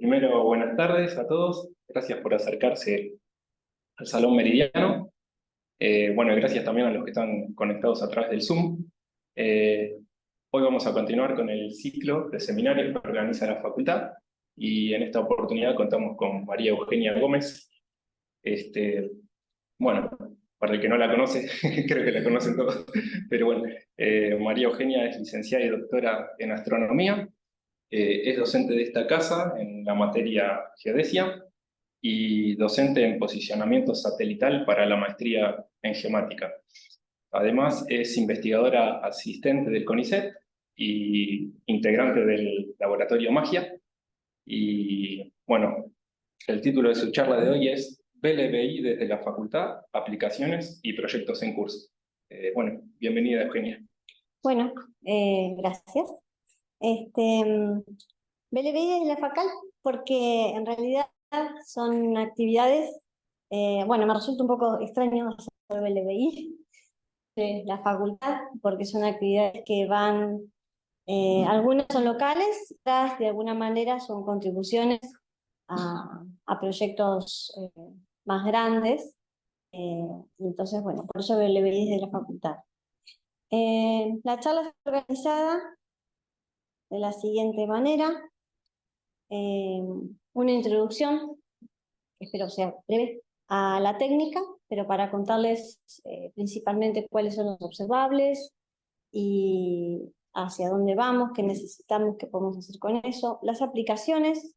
Primero, buenas tardes a todos. Gracias por acercarse al Salón Meridiano. Bueno, y gracias también a los que están conectados a través del Zoom. Eh, Hoy vamos a continuar con el ciclo de seminarios que organiza la facultad y en esta oportunidad contamos con María Eugenia Gómez. Bueno, para el que no la conoce, creo que la conocen todos, pero bueno, María Eugenia es licenciada y doctora en astronomía. Es docente de esta casa en la materia geodesia y docente en posicionamiento satelital para la maestría en geomática. Además, es investigadora asistente del CONICET y integrante del laboratorio Magia. Y bueno, el título de su charla de hoy es BLBI desde la facultad, aplicaciones y proyectos en curso. Bueno, bienvenida, Eugenia. Bueno, gracias. BLBI desde la FACAL, porque en realidad son actividades, bueno, me resulta un poco extraño hacer BLBI de la facultad, porque son actividades que van, algunas son locales, otras de alguna manera son contribuciones a proyectos más grandes. Entonces, bueno, por eso BLBI desde la facultad. La charla está organizada de la siguiente manera. Una introducción, que espero sea breve, a la técnica, pero para contarles principalmente cuáles son los observables y hacia dónde vamos, qué necesitamos, qué podemos hacer con eso, las aplicaciones,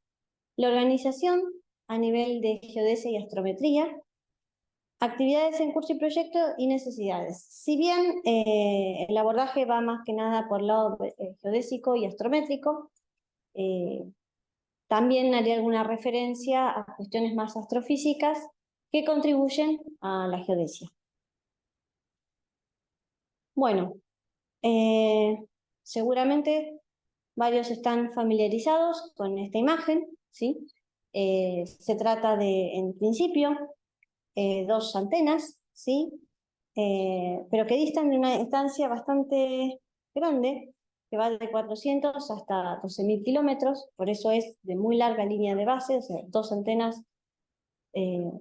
la organización a nivel de geodesia y astrometría, actividades en curso y proyecto y necesidades. Si bien el abordaje va más que nada por el lado geodésico y astrométrico, también haré alguna referencia a cuestiones más astrofísicas que contribuyen a la geodesia. Bueno, seguramente varios están familiarizados con esta imagen, ¿sí? Se trata de, en principio, dos antenas, ¿sí? Pero que distan de una distancia bastante grande, que va de 400 hasta 12.000 kilómetros, por eso es de muy larga línea de base, o sea, dos antenas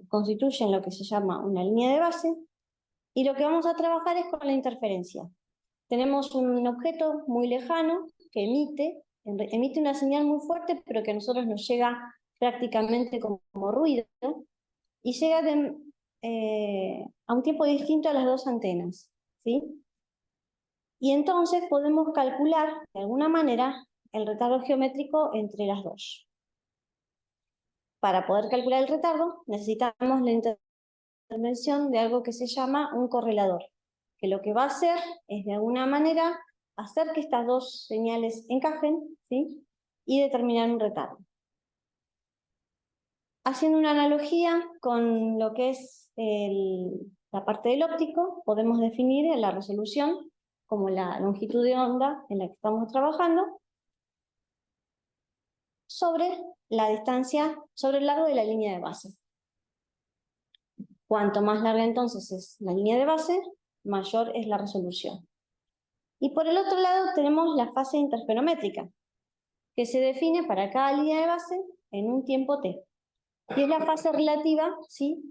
constituyen lo que se llama una línea de base, y lo que vamos a trabajar es con la interferencia. Tenemos un objeto muy lejano que emite una señal muy fuerte, pero que a nosotros nos llega prácticamente como ruido, y llega a un tiempo distinto a las dos antenas, ¿sí? Y entonces podemos calcular, de alguna manera, el retardo geométrico entre las dos. Para poder calcular el retardo, necesitamos la intervención de algo que se llama un correlador, que lo que va a hacer es, de alguna manera, hacer que estas dos señales encajen, ¿sí? Y determinar un retardo. Haciendo una analogía con lo que es la parte del óptico, podemos definir la resolución como la longitud de onda en la que estamos trabajando sobre la distancia, sobre el largo de la línea de base. Cuanto más larga entonces es la línea de base, mayor es la resolución. Y por el otro lado tenemos la fase interferométrica, que se define para cada línea de base en un tiempo t. Y es la fase relativa, ¿sí?,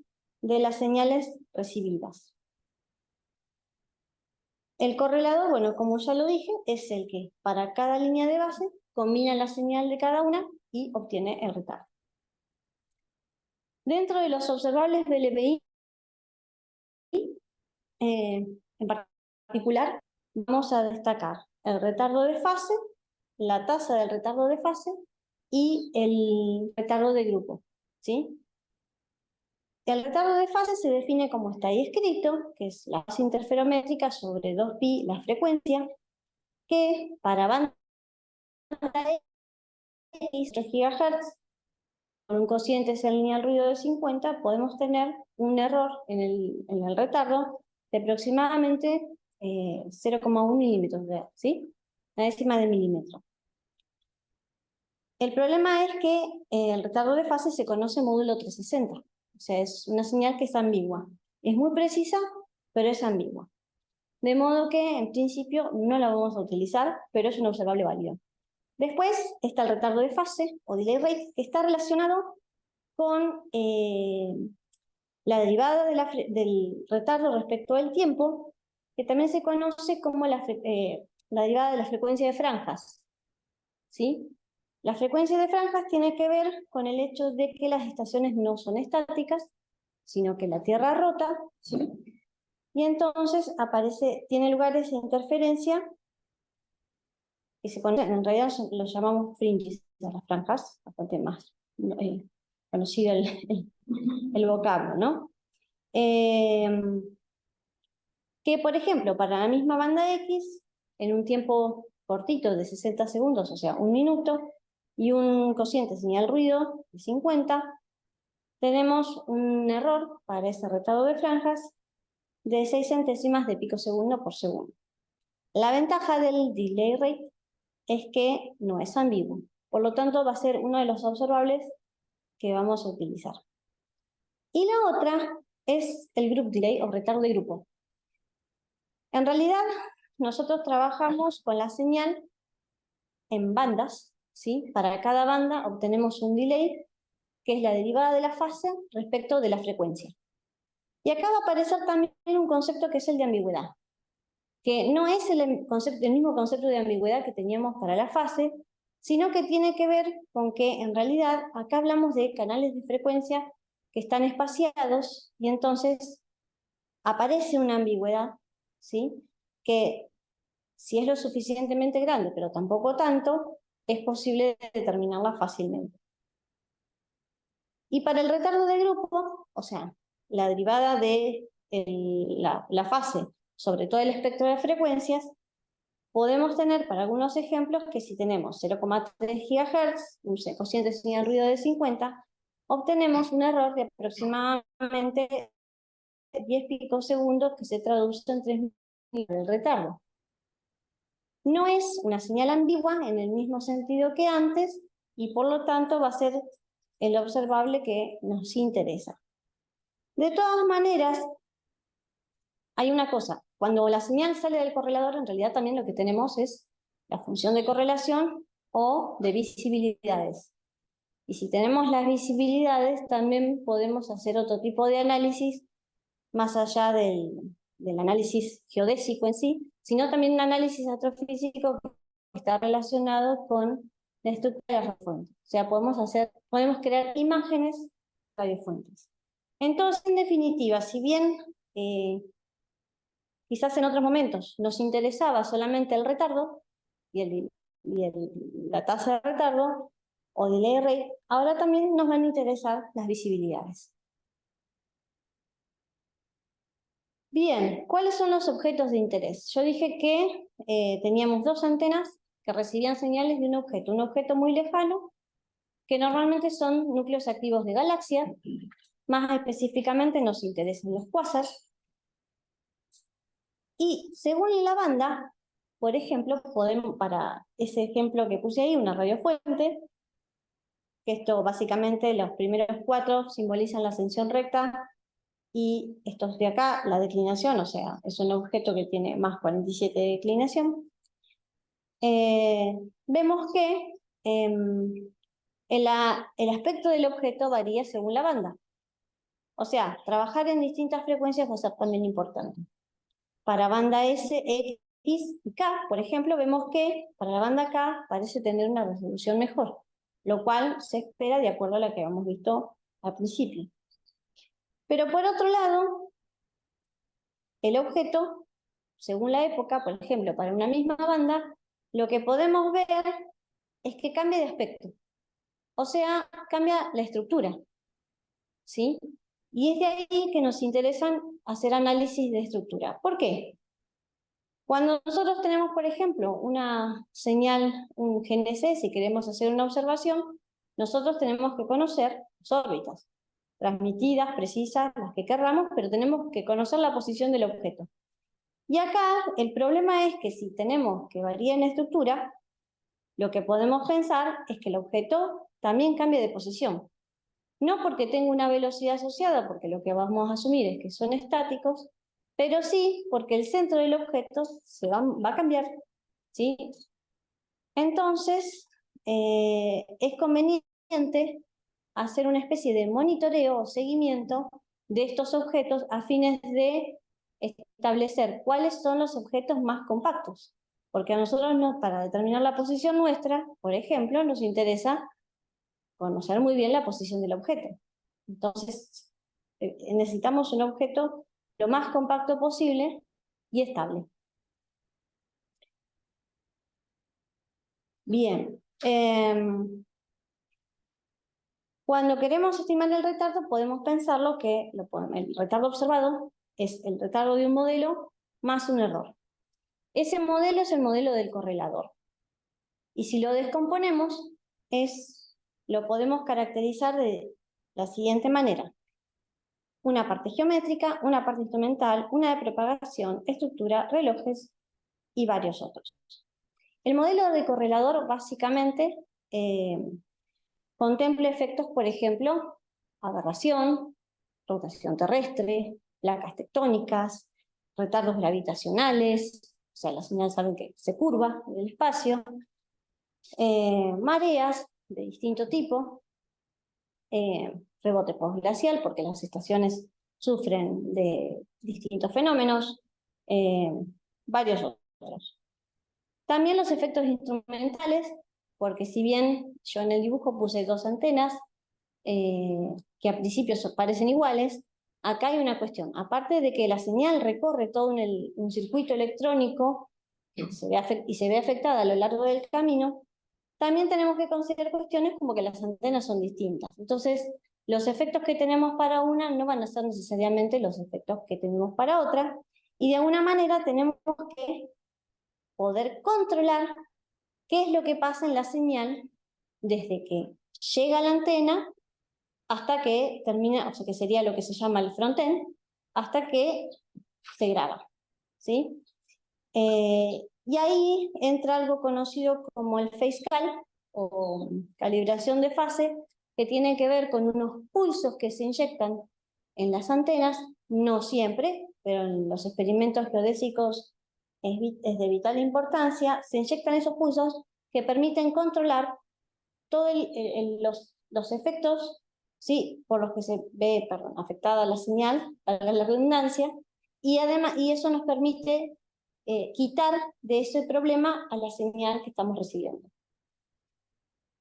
de las señales recibidas. El correlador, bueno, como ya lo dije, es el que para cada línea de base combina la señal de cada una y obtiene el retardo. Dentro de los observables BLBI, en particular, vamos a destacar el retardo de fase, la tasa del retardo de fase y el retardo de grupo, ¿sí? El retardo de fase se define como está ahí escrito, que es la fase interferométrica sobre 2pi la frecuencia, que para banda X 3 GHz, con un cociente en línea al ruido de 50, podemos tener un error en el retardo de aproximadamente 0,1 milímetros, ¿sí? Una décima de milímetro. El problema es que el retardo de fase se conoce módulo 360, o sea, es una señal que es ambigua. Es muy precisa, pero es ambigua. De modo que, en principio, no la vamos a utilizar, pero es un observable válido. Después está el retardo de fase, o delay rate, que está relacionado con la derivada del retardo respecto al tiempo, que también se conoce como la derivada de la frecuencia de franjas, ¿sí? La frecuencia de franjas tiene que ver con el hecho de que las estaciones no son estáticas, sino que la Tierra rota, ¿sí? Y entonces tiene lugar esa interferencia que se conoce, en realidad lo llamamos fringes, las franjas, bastante más conocido el vocablo, ¿no? Que, por ejemplo, para la misma banda X, en un tiempo cortito de 60 segundos, o sea, 1 minuto, y un cociente señal ruido de 50, tenemos un error para ese retardo de franjas de 6 centésimas de picosegundo por segundo. La ventaja del delay rate es que no es ambiguo, por lo tanto va a ser uno de los observables que vamos a utilizar. Y la otra es el group delay o retardo de grupo. En realidad, nosotros trabajamos con la señal en bandas, ¿sí? Para cada banda obtenemos un delay, que es la derivada de la fase respecto de la frecuencia. Y acá va a aparecer también un concepto que es el de ambigüedad, que no es el mismo concepto de ambigüedad que teníamos para la fase, sino que tiene que ver con que en realidad acá hablamos de canales de frecuencia que están espaciados y entonces aparece una ambigüedad, ¿sí? Que si es lo suficientemente grande, pero tampoco tanto, es posible determinarla fácilmente. Y para el retardo de grupo, o sea, la derivada de la fase sobre todo el espectro de frecuencias, podemos tener para algunos ejemplos que si tenemos 0,3 GHz, un cociente de señal ruido de 50, obtenemos un error de aproximadamente 10 picosegundos que se traduce en 3 minutos de retardo. No es una señal ambigua en el mismo sentido que antes y por lo tanto va a ser el observable que nos interesa. De todas maneras, hay una cosa, cuando la señal sale del correlador, en realidad también lo que tenemos es la función de correlación o de visibilidades. Y si tenemos las visibilidades, también podemos hacer otro tipo de análisis, más allá del análisis geodésico en sí, sino también un análisis astrofísico que está relacionado con la estructura de las radiofuentes. O sea, podemos crear imágenes de radiofuentes. Entonces, en definitiva, si bien quizás en otros momentos nos interesaba solamente el retardo y la tasa de retardo o delay rate, ahora también nos van a interesar las visibilidades. Bien, ¿cuáles son los objetos de interés? Yo dije que teníamos dos antenas que recibían señales de un objeto muy lejano, que normalmente son núcleos activos de galaxias, más específicamente nos interesan los cuásars. Y según la banda, por ejemplo, podemos, para ese ejemplo que puse ahí, una radiofuente, que esto básicamente los primeros 4 simbolizan la ascensión recta, y estos de acá, la declinación, o sea, es un objeto que tiene más 47 de declinación. Vemos que el aspecto del objeto varía según la banda. O sea, trabajar en distintas frecuencias va a ser también importante. Para banda S, X y K, por ejemplo, vemos que para la banda K parece tener una resolución mejor, lo cual se espera de acuerdo a la que habíamos visto al principio. Pero por otro lado, el objeto, según la época, por ejemplo, para una misma banda, lo que podemos ver es que cambia de aspecto. O sea, cambia la estructura, ¿sí? Y es de ahí que nos interesan hacer análisis de estructura. ¿Por qué? Cuando nosotros tenemos, por ejemplo, una señal, un GNC, si queremos hacer una observación, nosotros tenemos que conocer las órbitas, transmitidas, precisas, las que querramos, pero tenemos que conocer la posición del objeto. Y acá el problema es que si tenemos que variar en estructura, lo que podemos pensar es que el objeto también cambie de posición. No porque tenga una velocidad asociada, porque lo que vamos a asumir es que son estáticos, pero sí porque el centro del objeto va a cambiar, ¿sí? Entonces, es conveniente hacer una especie de monitoreo o seguimiento de estos objetos a fines de establecer cuáles son los objetos más compactos. Porque a nosotros, para determinar la posición nuestra, por ejemplo, nos interesa conocer muy bien la posición del objeto. Entonces, necesitamos un objeto lo más compacto posible y estable. Bien. Cuando queremos estimar el retardo, podemos pensarlo que el retardo observado es el retardo de un modelo más un error. Ese modelo es el modelo del correlador. Y si lo descomponemos, lo podemos caracterizar de la siguiente manera. Una parte geométrica, una parte instrumental, una de propagación, estructura, relojes y varios otros. El modelo de correlador básicamente contempla efectos, por ejemplo, aberración, rotación terrestre, placas tectónicas, retardos gravitacionales, o sea, la señal saben que se curva en el espacio, mareas de distinto tipo, rebote postglacial, porque las estaciones sufren de distintos fenómenos, varios otros. También los efectos instrumentales, porque si bien yo en el dibujo puse dos antenas, que a principio parecen iguales, acá hay una cuestión. Aparte de que la señal recorre todo un circuito electrónico y se ve afectada a lo largo del camino, también tenemos que considerar cuestiones como que las antenas son distintas. Entonces, los efectos que tenemos para una no van a ser necesariamente los efectos que tenemos para otra, y de alguna manera tenemos que poder controlar qué es lo que pasa en la señal desde que llega a la antena hasta que termina, o sea, que sería lo que se llama el front-end, hasta que se graba, ¿sí? Y ahí entra algo conocido como el phase cal, o calibración de fase, que tiene que ver con unos pulsos que se inyectan en las antenas, no siempre, pero en los experimentos geodésicos es de vital importancia, se inyectan esos pulsos que permiten controlar todos los efectos, ¿sí?, por los que se ve afectada la señal, para la redundancia, y eso nos permite quitar de ese problema a la señal que estamos recibiendo.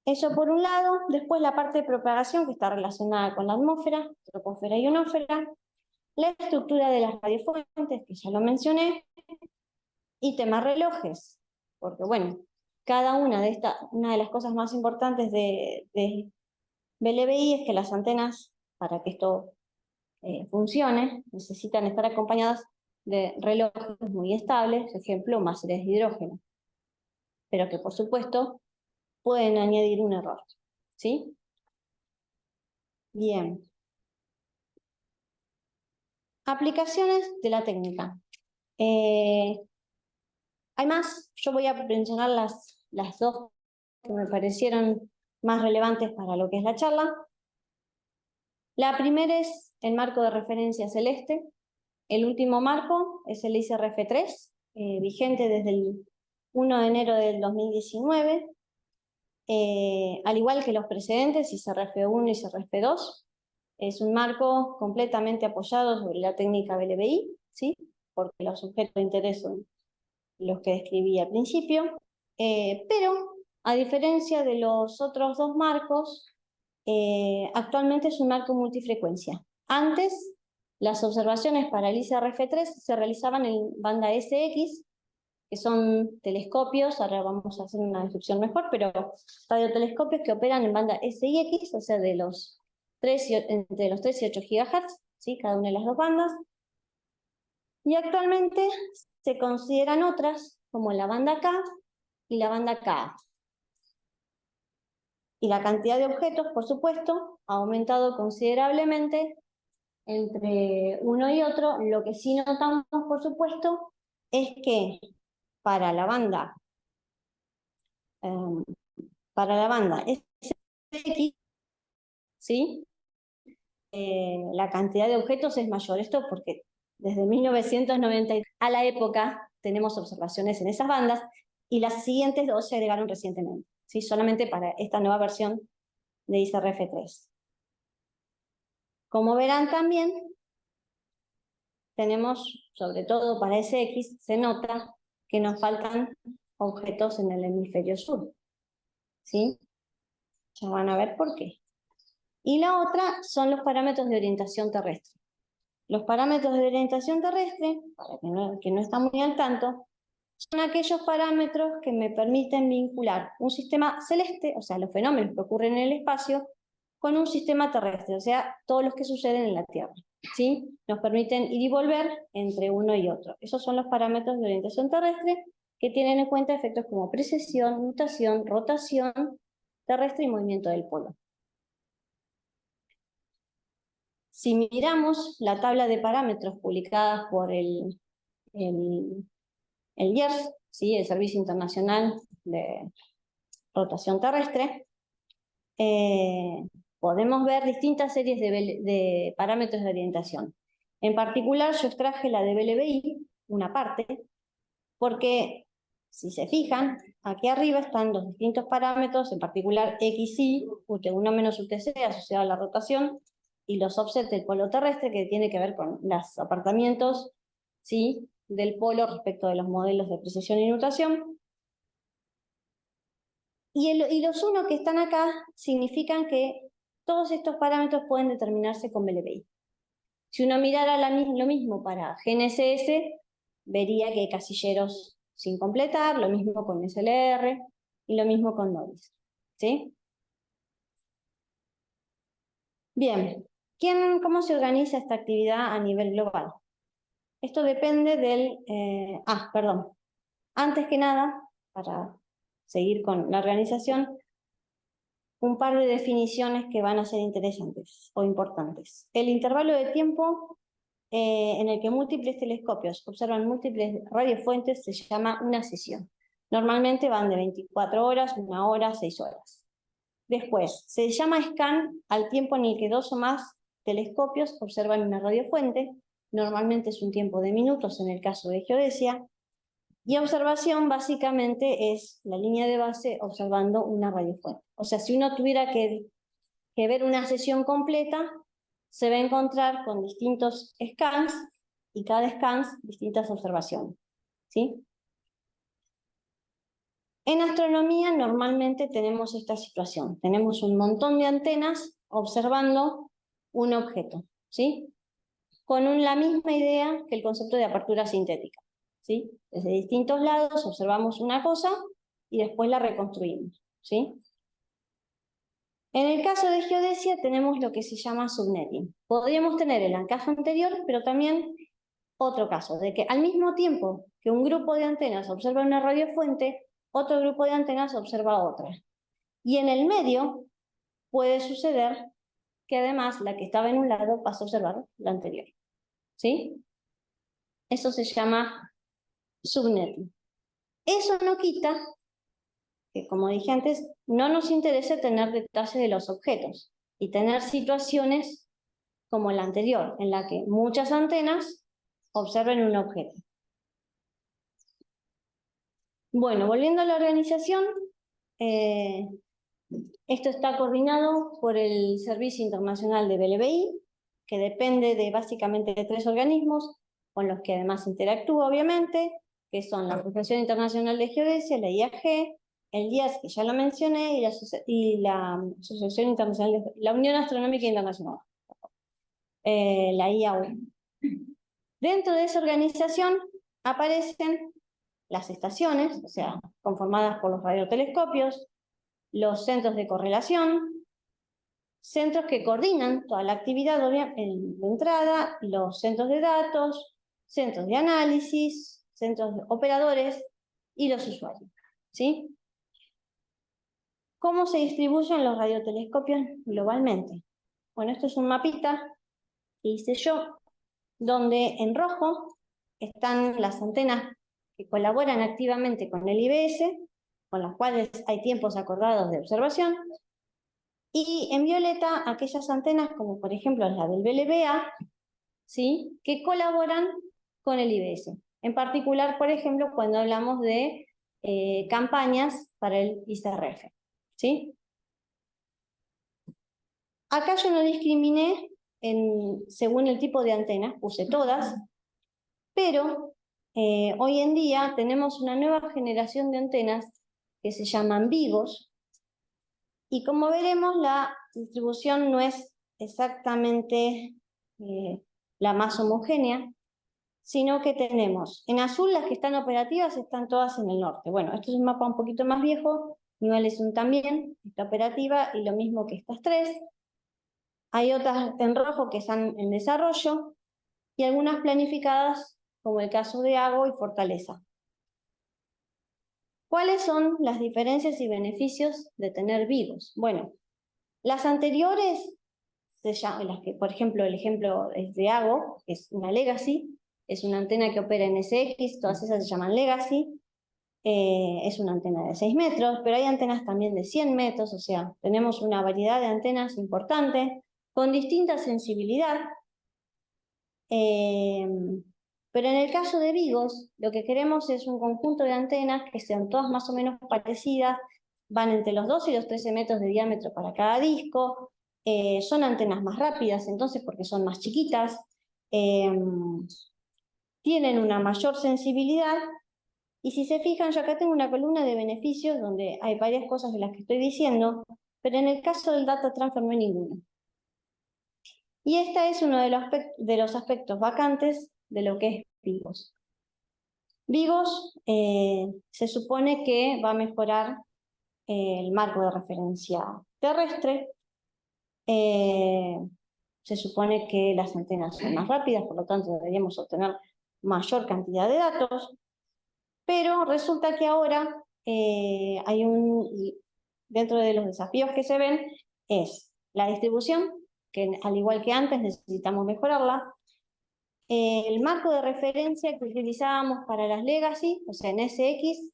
Eso por un lado. Después la parte de propagación, que está relacionada con la atmósfera, troposfera y ionósfera, la estructura de las radiofuentes, que ya lo mencioné, y temas relojes, porque bueno, cada una de las cosas más importantes de BLBI es que las antenas, para que esto funcione, necesitan estar acompañadas de relojes muy estables, ejemplo, máseres de hidrógeno, pero que por supuesto pueden añadir un error, ¿sí? Bien. Aplicaciones de la técnica. Hay más, yo voy a mencionar las dos que me parecieron más relevantes para lo que es la charla. La primera es el marco de referencia celeste. El último marco es el ICRF3, vigente desde el 1 de enero del 2019. Al igual que los precedentes, ICRF1 y ICRF2, es un marco completamente apoyado sobre la técnica BLBI, ¿sí?, porque los objetos de interés son los que describí al principio, pero a diferencia de los otros dos marcos, actualmente es un marco multifrecuencia. Antes, las observaciones para el ICRF3 se realizaban en banda SX, que son telescopios, ahora vamos a hacer una descripción mejor, pero radiotelescopios que operan en banda SIX, o sea, entre los 3 y 8 GHz, ¿sí?, cada una de las dos bandas. Y actualmente se consideran otras, como la banda K y la banda Ka. Y la cantidad de objetos, por supuesto, ha aumentado considerablemente entre uno y otro. Lo que sí notamos, por supuesto, es que para la banda SX, ¿sí?, la cantidad de objetos es mayor. Esto porque desde 1990 a la época tenemos observaciones en esas bandas, y las siguientes dos se agregaron recientemente, ¿sí? Solamente para esta nueva versión de ICRF3. Como verán también, tenemos, sobre todo para SX, se nota que nos faltan objetos en el hemisferio sur, ¿sí? Ya van a ver por qué. Y la otra son los parámetros de orientación terrestre. Los parámetros de orientación terrestre, para que no están muy al tanto, son aquellos parámetros que me permiten vincular un sistema celeste, o sea, los fenómenos que ocurren en el espacio, con un sistema terrestre, o sea, todos los que suceden en la Tierra, ¿sí? Nos permiten ir y volver entre uno y otro. Esos son los parámetros de orientación terrestre que tienen en cuenta efectos como precesión, nutación, rotación terrestre y movimiento del polo. Si miramos la tabla de parámetros publicada por el IERS, ¿sí? El Servicio Internacional de Rotación Terrestre, podemos ver distintas series de parámetros de orientación. En particular, yo extraje la de BLBI, una parte, porque si se fijan, aquí arriba están los distintos parámetros, en particular XY, UT1 menos UTC asociado a la rotación, y los offsets del polo terrestre, que tiene que ver con los apartamientos, ¿sí? Del polo respecto de los modelos de precesión y nutación. Y los 1 que están acá significan que todos estos parámetros pueden determinarse con BLBI. Si uno mirara lo mismo para GNSS, vería que hay casilleros sin completar, lo mismo con SLR y lo mismo con NORIS, ¿sí? Bien, ¿cómo se organiza esta actividad a nivel global? Esto depende del... perdón. Antes que nada, para seguir con la organización, un par de definiciones que van a ser interesantes o importantes. El intervalo de tiempo en el que múltiples telescopios observan múltiples radiofuentes se llama una sesión. Normalmente van de 24 horas, 1 hora, 6 horas. Después, se llama scan al tiempo en el que 2 o más telescopios observan una radiofuente. Normalmente es un tiempo de minutos en el caso de geodesia. Y observación básicamente es la línea de base observando una radiofuente. O sea, si uno tuviera que ver una sesión completa, se va a encontrar con distintos scans y cada scan distintas observaciones, ¿sí? En astronomía normalmente tenemos esta situación. Tenemos un montón de antenas observando un objeto, ¿sí? Con la misma idea que el concepto de apertura sintética, ¿sí? Desde distintos lados observamos una cosa y después la reconstruimos, ¿sí? En el caso de geodesia tenemos lo que se llama subnetting. Podríamos tener el encaje anterior, pero también otro caso, de que al mismo tiempo que un grupo de antenas observa una radiofuente, otro grupo de antenas observa otra. Y en el medio puede suceder que además la que estaba en un lado pasa a observar la anterior, ¿sí? Eso se llama subnetting. Eso no quita que, como dije antes, no nos interese tener detalles de los objetos y tener situaciones como la anterior, en la que muchas antenas observen un objeto. Bueno, volviendo a la organización, esto está coordinado por el Servicio Internacional de BLBI, que depende básicamente de 3 organismos, con los que además interactúa, obviamente, que son la Asociación Internacional de Geodesia, la IAG, el IAS, que ya lo mencioné, y la Asociación Internacional la Unión Astronómica Internacional, la IAU. Dentro de esa organización aparecen las estaciones, o sea, conformadas por los radiotelescopios, los centros de correlación, centros que coordinan toda la actividad de entrada, los centros de datos, centros de análisis, centros de operadores y los usuarios, ¿sí? ¿Cómo se distribuyen los radiotelescopios globalmente? Bueno, esto es un mapita que hice yo, donde en rojo están las antenas que colaboran activamente con el IBS, con las cuales hay tiempos acordados de observación, y en violeta aquellas antenas como por ejemplo la del BLBA, ¿sí? Que colaboran con el IBS. En particular, por ejemplo, cuando hablamos de campañas para el ICRF, ¿sí? Acá yo no discriminé según el tipo de antenas, puse todas, pero hoy en día tenemos una nueva generación de antenas que se llaman Vigos, y como veremos la distribución no es exactamente la más homogénea, sino que tenemos en azul las que están operativas están todas en el norte. Bueno, esto es un mapa un poquito más viejo, Nivel también está operativa y lo mismo que estas tres. Hay otras en rojo que están en desarrollo y algunas planificadas, como el caso de Hago y Fortaleza. ¿Cuáles son las diferencias y beneficios de tener Vigos? Bueno, las anteriores, las que, por ejemplo, el ejemplo es de Hago, que es una Legacy, es una antena que opera en SX, todas esas se llaman Legacy, es una antena de 6 metros, pero hay antenas también de 100 metros, o sea, tenemos una variedad de antenas importante, con distinta sensibilidad. Pero en el caso de Vigos, lo que queremos es un conjunto de antenas que sean todas más o menos parecidas, van entre los 12 y los 13 metros de diámetro para cada disco, son antenas más rápidas, entonces, porque son más chiquitas, tienen una mayor sensibilidad, y si se fijan, yo acá tengo una columna de beneficios donde hay varias cosas de las que estoy diciendo, pero en el caso del data transfer no hay ninguna. Y este es uno de los aspectos vacantes de lo que es Vigos. Vigos se supone que va a mejorar el marco de referencia terrestre, se supone que las antenas son más rápidas, por lo tanto deberíamos obtener mayor cantidad de datos, pero resulta que ahora dentro de los desafíos que se ven, es la distribución, que al igual que antes necesitamos mejorarla, el marco de referencia que utilizábamos para las Legacy, o sea en SX,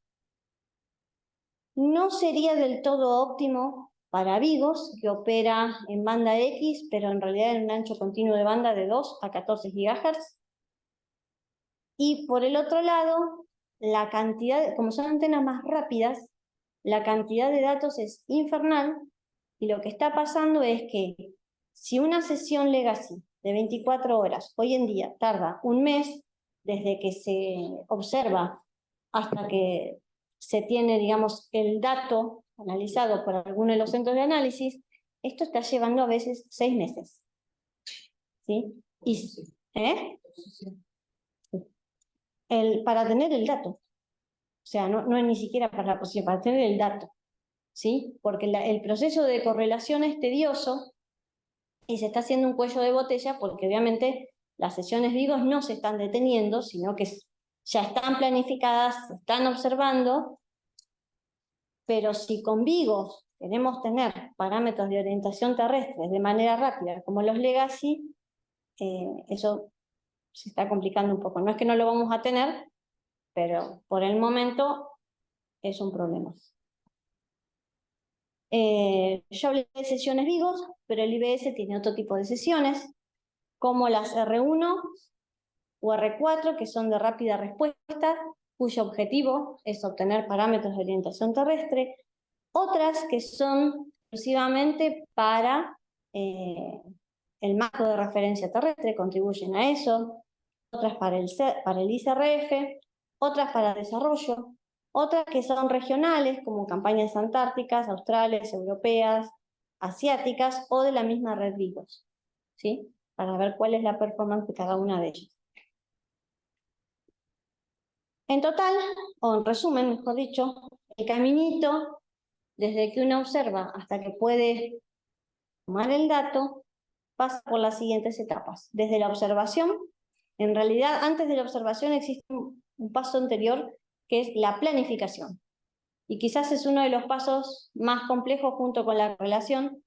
no sería del todo óptimo para Vigos, que opera en banda X, pero en realidad en un ancho continuo de banda de 2 a 14 GHz. Y por el otro lado, la cantidad, como son antenas más rápidas, la cantidad de datos es infernal, y lo que está pasando es que si una sesión Legacy de 24 horas hoy en día tarda un mes desde que se observa hasta que se tiene, digamos, el dato analizado por alguno de los centros de análisis, esto está llevando a veces 6 meses. ¿Sí? Para tener el dato. O sea, no es ni siquiera para la posición, para tener el dato. ¿Sí? Porque el proceso de correlación es tedioso y se está haciendo un cuello de botella porque obviamente las sesiones Vigos no se están deteniendo, sino que ya están planificadas, se están observando, pero si con Vigos queremos tener parámetros de orientación terrestre de manera rápida, como los Legacy, eso se está complicando un poco. No es que no lo vamos a tener, pero por el momento es un problema. Yo hablé de sesiones Vigos, pero el IBS tiene otro tipo de sesiones, como las R1 o R4, que son de rápida respuesta, cuyo objetivo es obtener parámetros de orientación terrestre, otras que son exclusivamente para el marco de referencia terrestre, contribuyen a eso, otras para el ICRF, otras para desarrollo, otras que son regionales, como campañas antárticas, australes, europeas, asiáticas, o de la misma red Vigos, ¿sí? Para ver cuál es la performance de cada una de ellas. En total, o en resumen, mejor dicho, el caminito, desde que uno observa hasta que puede tomar el dato, pasa por las siguientes etapas. Desde la observación, en realidad antes de la observación existe un paso anterior que es la planificación. Y quizás es uno de los pasos más complejos junto con la relación,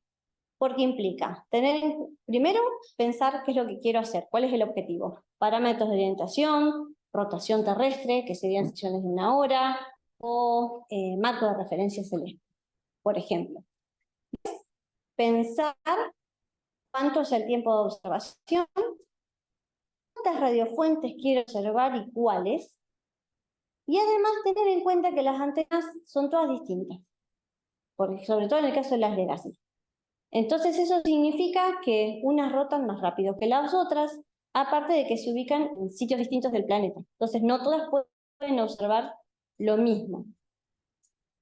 porque implica primero pensar qué es lo que quiero hacer, cuál es el objetivo. Parámetros de orientación, rotación terrestre, que serían sesiones de 1 hora, o marco de referencia celeste, por ejemplo. Pensar cuánto es el tiempo de observación, cuántas radiofuentes quiero observar y cuáles, Y además tener en cuenta que las antenas son todas distintas, porque sobre todo en el caso de las legacy. Entonces eso significa que unas rotan más rápido que las otras, aparte de que se ubican en sitios distintos del planeta. Entonces no todas pueden observar lo mismo.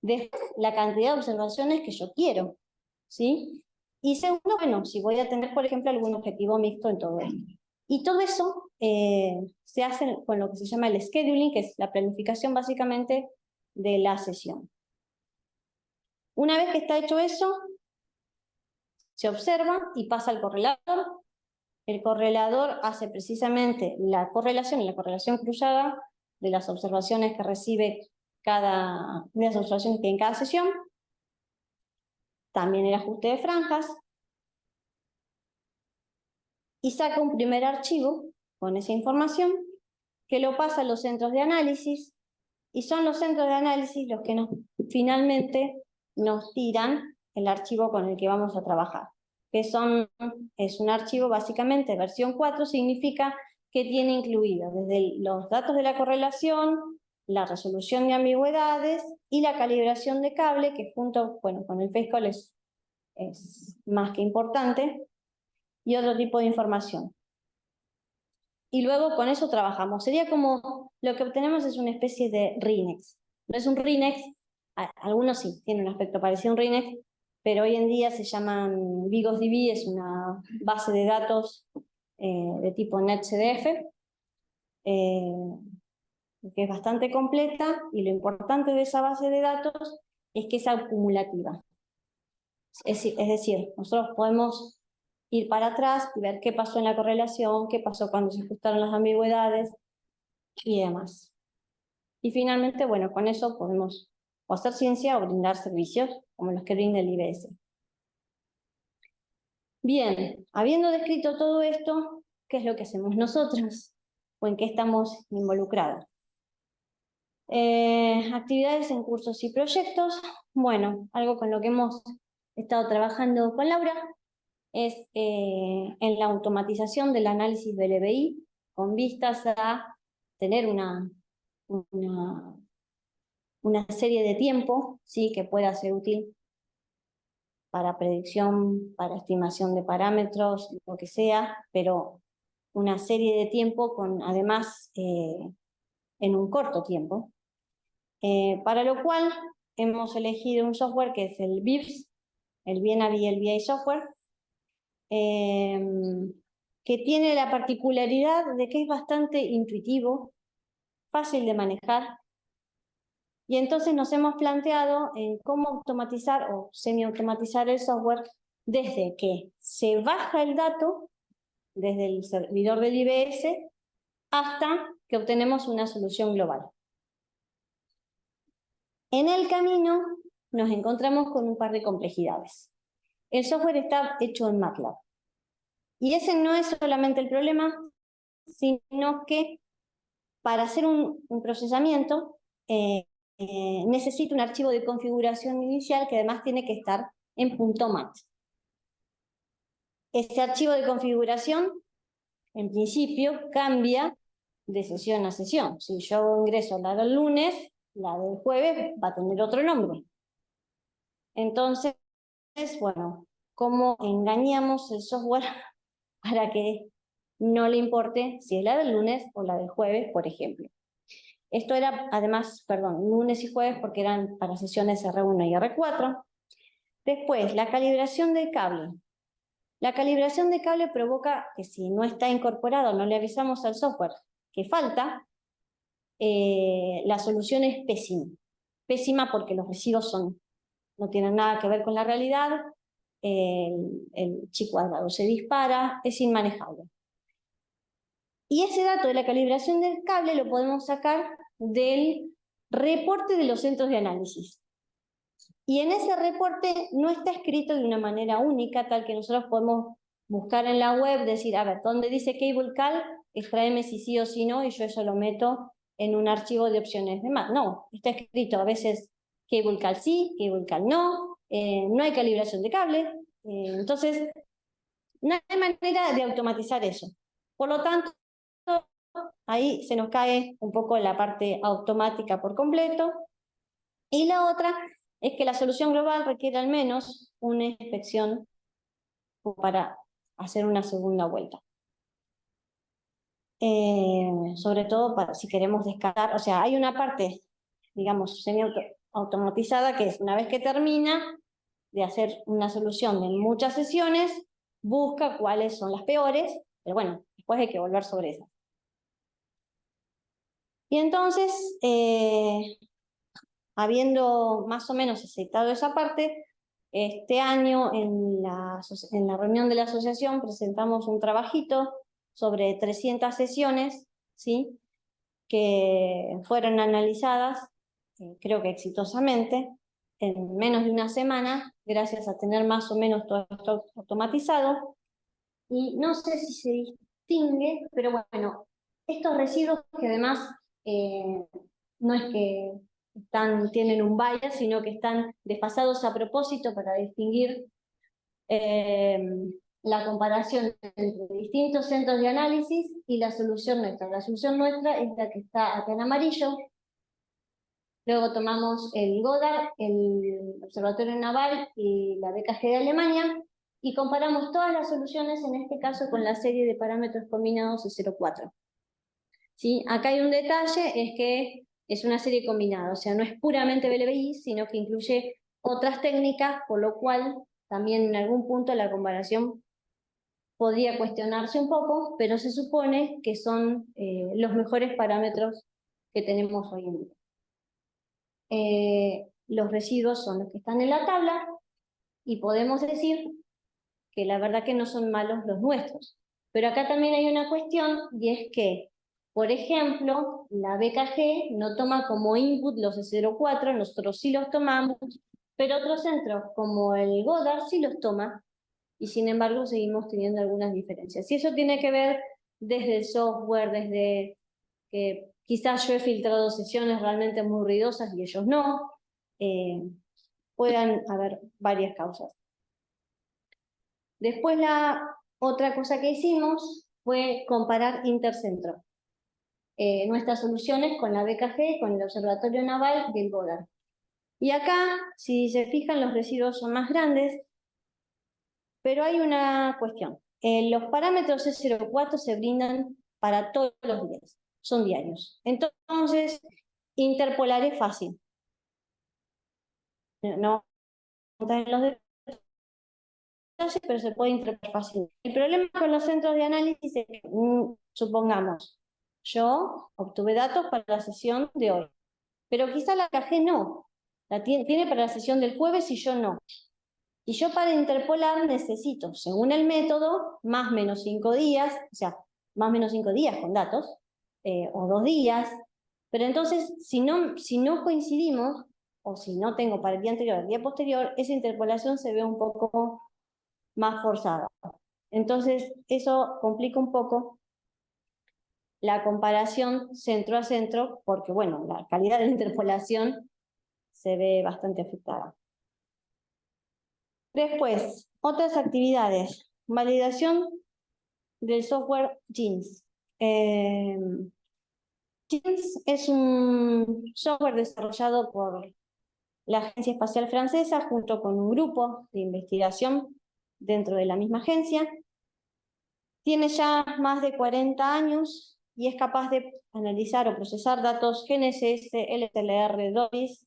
Después, la cantidad de observaciones que yo quiero, ¿sí? Y segundo, bueno, si voy a tener, por ejemplo, algún objetivo mixto en todo esto. Y todo eso se hace con lo que se llama el scheduling, que es la planificación básicamente de la sesión. Una vez que está hecho eso, se observa y pasa al correlador. El correlador hace precisamente la correlación y la correlación cruzada de las observaciones que recibe de las observaciones que hay en cada sesión. También el ajuste de franjas. Y saca un primer archivo con esa información que lo pasa a los centros de análisis, y son los centros de análisis los que finalmente nos tiran el archivo con el que vamos a trabajar. Es un archivo básicamente versión 4, significa que tiene incluido desde los datos de la correlación, la resolución de ambigüedades y la calibración de cable, que junto con el FaceCall es más que importante, y otro tipo de información. Y luego con eso trabajamos. Sería como, lo que obtenemos es una especie de RINEX. No es un RINEX, algunos sí, tienen un aspecto parecido a un RINEX, pero hoy en día se llaman BigosDB, es una base de datos de tipo NetCDF, que es bastante completa, y lo importante de esa base de datos es que es acumulativa. Es decir, nosotros podemos ir para atrás y ver qué pasó en la correlación, qué pasó cuando se ajustaron las ambigüedades y demás. Y finalmente, bueno, con eso podemos o hacer ciencia o brindar servicios como los que brinda el IBS. Bien, habiendo descrito todo esto, ¿qué es lo que hacemos nosotros? ¿O en qué estamos involucrados? Actividades en cursos y proyectos. Bueno, algo con lo que hemos estado trabajando con Laura es en la automatización del análisis del EBI, con vistas a tener una serie de tiempo, ¿sí?, que pueda ser útil para predicción, para estimación de parámetros, lo que sea, pero una serie de tiempo además en un corto tiempo. Para lo cual hemos elegido un software que es el BIBS, el VLBI Software, que tiene la particularidad de que es bastante intuitivo, fácil de manejar, y entonces nos hemos planteado en cómo automatizar o semi-automatizar el software desde que se baja el dato desde el servidor del IBS hasta que obtenemos una solución global. En el camino nos encontramos con un par de complejidades. El software está hecho en MATLAB. Y ese no es solamente el problema, sino que para hacer un procesamiento necesita un archivo de configuración inicial que además tiene que estar en .mat. Este archivo de configuración, en principio, cambia de sesión a sesión. Si yo ingreso la del lunes, la del jueves va a tener otro nombre. Entonces, bueno, ¿cómo engañamos el software para que no le importe si es la del lunes o la del jueves, por ejemplo? Esto era, además, lunes y jueves porque eran para sesiones R1 y R4. Después, la calibración del cable. La calibración de cable provoca que si no está incorporado, no le avisamos al software que falta, la solución es pésima. Pésima porque los residuos no tienen nada que ver con la realidad, el chi cuadrado se dispara, es inmanejable. Y ese dato de la calibración del cable lo podemos sacar del reporte de los centros de análisis. Y en ese reporte no está escrito de una manera única, tal que nosotros podemos buscar en la web, decir, a ver, ¿dónde dice cable cal? Extraeme si sí o si no, y yo eso lo meto en un archivo de opciones de más. No, está escrito a veces cable cal sí, cable cal no, no hay calibración de cable, entonces no hay manera de automatizar eso. Por lo tanto, ahí se nos cae un poco la parte automática por completo. Y la otra es que la solución global requiere al menos una inspección para hacer una segunda vuelta. Sobre todo para si queremos descartar, o sea, hay una parte, digamos, semi-automatizada, que es una vez que termina de hacer una solución de muchas sesiones, busca cuáles son las peores, pero bueno, después hay que volver sobre esas. Y entonces, habiendo más o menos aceptado esa parte, este año en la reunión de la asociación presentamos un trabajito sobre 300 sesiones, ¿sí?, que fueron analizadas, creo que exitosamente, en menos de una semana, gracias a tener más o menos todo esto automatizado. Y no sé si se distingue, pero bueno, estos residuos que además no es que tienen un bias, sino que están desfasados a propósito para distinguir la comparación entre distintos centros de análisis y la solución nuestra. La solución nuestra es la que está acá en amarillo. Luego tomamos el Goddard, el Observatorio Naval y la BKG de Alemania y comparamos todas las soluciones, en este caso con la serie de parámetros combinados de 0,4. ¿Sí? Acá hay un detalle, es que es una serie combinada, o sea, no es puramente BLBI, sino que incluye otras técnicas, por lo cual también en algún punto la comparación podría cuestionarse un poco, pero se supone que son los mejores parámetros que tenemos hoy en día. Los residuos son los que están en la tabla y podemos decir que la verdad que no son malos los nuestros. Pero acá también hay una cuestión y es que, por ejemplo, la BKG no toma como input los de 0,4, nosotros sí los tomamos, pero otros centros como el Goddard sí los toma y sin embargo seguimos teniendo algunas diferencias. Y eso tiene que ver desde el software, desde que quizás yo he filtrado sesiones realmente muy ruidosas y ellos no, puedan haber varias causas. Después la otra cosa que hicimos fue comparar intercentro. Nuestras soluciones con la BKG, con el Observatorio Naval y el Goddard. Y acá, si se fijan, los residuos son más grandes, pero hay una cuestión. Los parámetros C04 se brindan para todos los días, son diarios. Entonces, interpolar es fácil. No en los detalles, pero se puede interpolar fácil. El problema con los centros de análisis es que, supongamos, yo obtuve datos para la sesión de hoy, pero quizá la BKG no. La tiene para la sesión del jueves y yo no. Y yo para interpolar necesito, según el método, más o menos 5 días, o sea, más o menos 5 días con datos, o 2 días. Pero entonces, si no coincidimos, o si no tengo para el día anterior o el día posterior, esa interpolación se ve un poco más forzada. Entonces, eso complica un poco la comparación centro a centro, porque, bueno, la calidad de la interpolación se ve bastante afectada. Después, otras actividades. Validación del software GEANS. GEANS es un software desarrollado por la Agencia Espacial Francesa junto con un grupo de investigación dentro de la misma agencia. Tiene ya más de 40 años y es capaz de analizar o procesar datos GNSS, LTLR, DOIS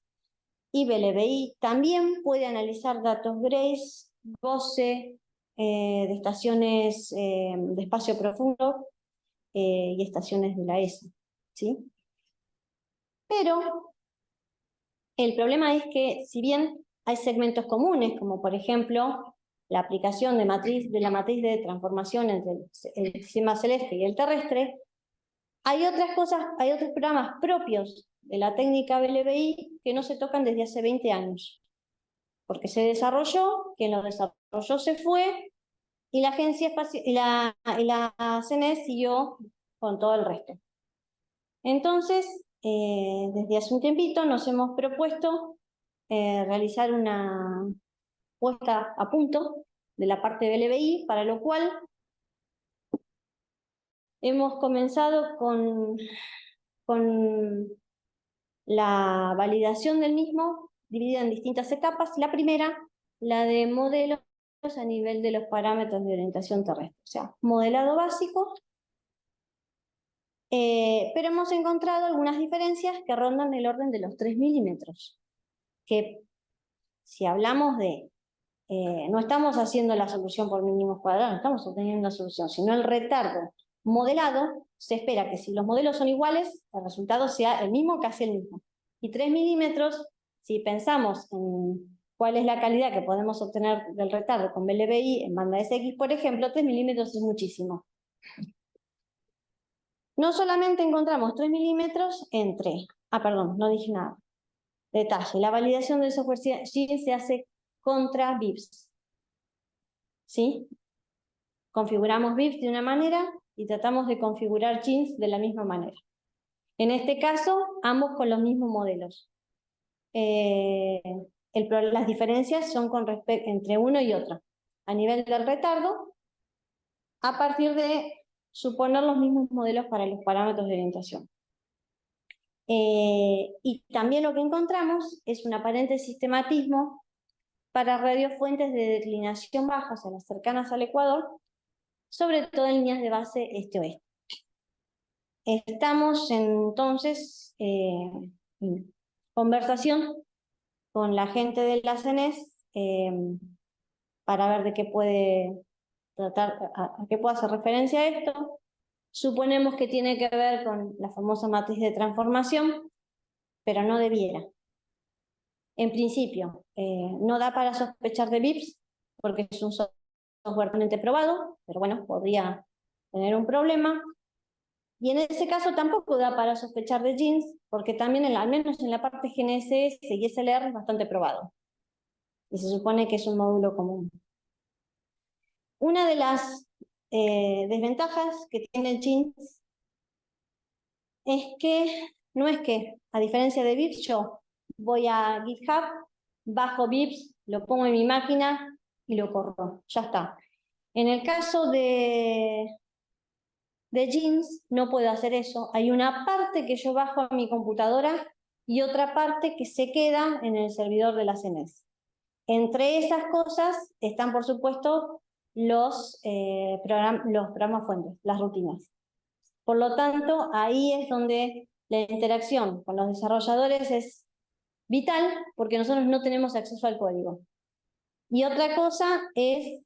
y BLBI. También puede analizar datos GRACE, GOSE, de estaciones de espacio profundo y estaciones de la ESA, ¿sí? Pero el problema es que, si bien hay segmentos comunes, como por ejemplo la aplicación de la matriz de transformación entre el sistema celeste y el terrestre, hay otras cosas, hay otros programas propios de la técnica BLBI que no se tocan desde hace 20 años. Porque se desarrolló, quien lo desarrolló se fue, y la agencia espacial, y la CNES siguió con todo el resto. Entonces, desde hace un tiempito nos hemos propuesto realizar una puesta a punto de la parte de BLBI, para lo cual hemos comenzado con la validación del mismo, dividida en distintas etapas. La primera, la de modelos a nivel de los parámetros de orientación terrestre, o sea, modelado básico, pero hemos encontrado algunas diferencias que rondan el orden de los 3 milímetros, que si hablamos de, no estamos haciendo la solución por mínimos cuadrados, no estamos obteniendo una solución, sino el retardo modelado, se espera que si los modelos son iguales, el resultado sea el mismo, casi el mismo. Y 3 milímetros, si pensamos en cuál es la calidad que podemos obtener del retardo con BLBI en banda SX, por ejemplo, 3 milímetros es muchísimo. No solamente encontramos 3 milímetros entre, perdón, no dije nada. Detalle, la validación del software Jeans se hace contra VIPs. ¿Sí? Configuramos VIPs de una manera y tratamos de configurar Jeans de la misma manera. En este caso, ambos con los mismos modelos. Las diferencias son entre uno y otro. A nivel del retardo, a partir de suponer los mismos modelos para los parámetros de orientación. Y también lo que encontramos es un aparente sistematismo para radiofuentes de declinación baja, o sea, las cercanas al ecuador, sobre todo en líneas de base este-oeste. Estamos entonces en conversación con la gente de la CENES para ver de qué puede tratar, a qué puede hacer referencia a esto. Suponemos que tiene que ver con la famosa matriz de transformación, pero no debiera. En principio, no da para sospechar de VIPs, porque es un software altamente probado, pero bueno, podría tener un problema. Y en ese caso tampoco da para sospechar de Jeans, porque también, al menos en la parte GNSS y SLR, es bastante probado. Y se supone que es un módulo común. Una de las desventajas que tiene Jeans es que, no es que, a diferencia de VIPs, yo voy a GitHub, bajo VIPs, lo pongo en mi máquina y lo corro. Ya está. En el caso de Jeans no puedo hacer eso. Hay una parte que yo bajo a mi computadora y otra parte que se queda en el servidor de la CENES. Entre esas cosas están, por supuesto, los programas fuentes, las rutinas. Por lo tanto, ahí es donde la interacción con los desarrolladores es vital, porque nosotros no tenemos acceso al código. Y otra cosa es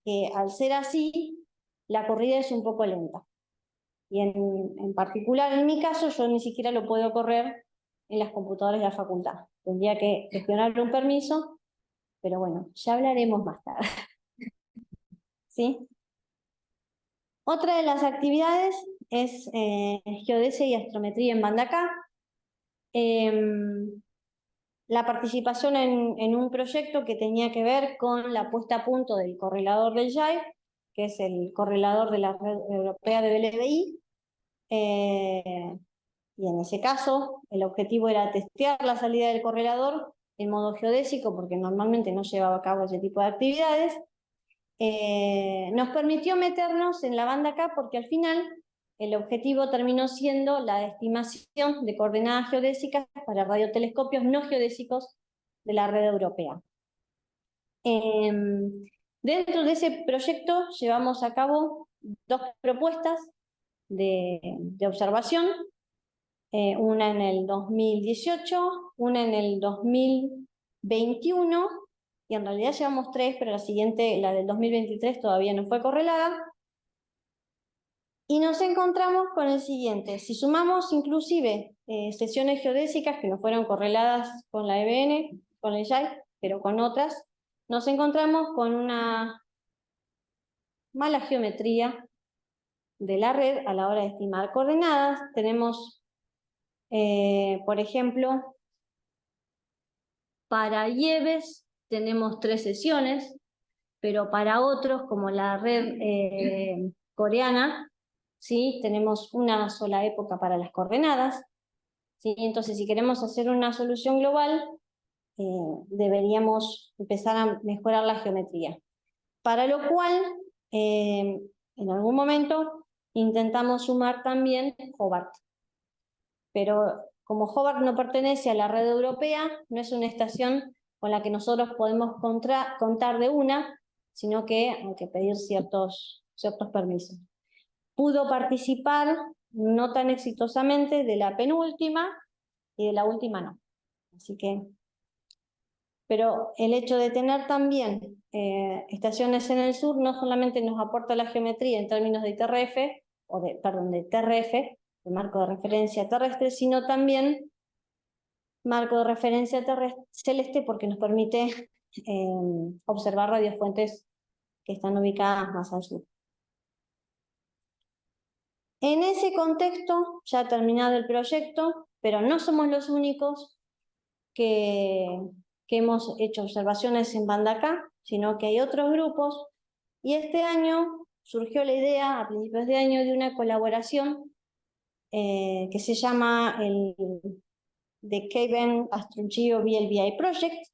que, al ser así, la corrida es un poco lenta. Y en particular, en mi caso, yo ni siquiera lo puedo correr en las computadoras de la facultad. Tendría que gestionarle un permiso, pero bueno, ya hablaremos más tarde. ¿Sí? Otra de las actividades es geodesia y astrometría en banda K. La participación en un proyecto que tenía que ver con la puesta a punto del correlador del JAI, que es el correlador de la red europea de BLBI. Y en ese caso, el objetivo era testear la salida del correlador en modo geodésico, porque normalmente no llevaba a cabo ese tipo de actividades. Nos permitió meternos en la banda K porque al final el objetivo terminó siendo la estimación de coordenadas geodésicas para radiotelescopios no geodésicos de la red europea. Dentro de ese proyecto llevamos a cabo 2 propuestas de observación, una en el 2018, una en el 2021, y en realidad llevamos 3, pero la siguiente, la del 2023, todavía no fue correlada. Y nos encontramos con el siguiente: si sumamos inclusive sesiones geodésicas que no fueron correladas con la EBN, con el JAI, pero con otras, nos encontramos con una mala geometría de la red a la hora de estimar coordenadas. Tenemos, por ejemplo, para IEBES tenemos 3 sesiones, pero para otros, como la red coreana, ¿sí?, tenemos una sola época para las coordenadas. ¿Sí? Entonces, si queremos hacer una solución global, deberíamos empezar a mejorar la geometría. Para lo cual, en algún momento, intentamos sumar también Hobart. Pero como Hobart no pertenece a la red europea, no es una estación con la que nosotros podemos contar de una, sino que hay que pedir ciertos permisos. Pudo participar, no tan exitosamente, de la penúltima y de la última no. Así que, pero el hecho de tener también estaciones en el sur no solamente nos aporta la geometría en términos de TRF, de TRF, el marco de referencia terrestre, sino también marco de referencia celeste porque nos permite observar radiofuentes que están ubicadas más al sur. En ese contexto, ya terminado el proyecto, pero no somos los únicos que hemos hecho observaciones en banda K, sino que hay otros grupos, y este año surgió la idea, a principios de año, de una colaboración que se llama el The Caven AstroGeo VLBI Project.